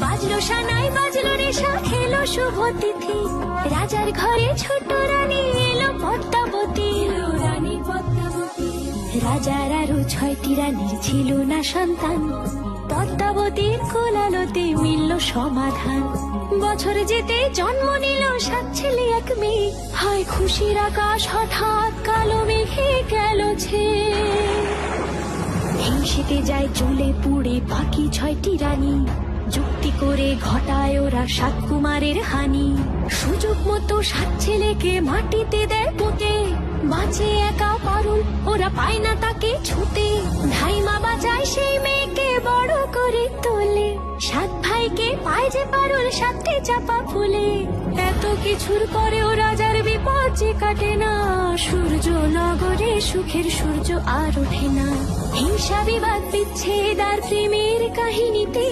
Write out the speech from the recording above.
বাজলো সানাই বাজলো রেশা খেলো শুভ তিথি, রাজার ঘরে ছোট রানী এলো পদ্মাবতী। রানী পদ্মাবতী, রাজার আরো 6টি রানীর ছিল না সন্তান, পদ্মাবতীর কোলালতে মিলল সমাধান। বছর যেতে জন্ম নিল 7 ছেলে 1 মেয়ে, হয় খুশির আকাশ হঠাৎ কালো মেঘে গেল ছেয়ে। হিংসেতে যায় জ্বলে পুড়ে বাকি 6টি রানী, যুক্তি করে ঘটায় ওরা 7 কুমারের হানি। সুযোগ মতো 7 ছেলেকে মাটিতে দেয় পুঁতে, বাঁচে একা পারুল ওরা পায় না তাকে ছুতে। ধাইমা বাঁচায় সেই মেয়েকে বড় করে তোলে, 7 ভাইকে পায় যে পারুল 7টে চাপা ফুলে। এত কিছুর পরেও রাজার বিপদ যে কাটে না, সূর্য নগরে সুখের সূর্য আর ওঠে না। হিংসা বিবাদ বিচ্ছেদ আর প্রেমের কাহিনীতে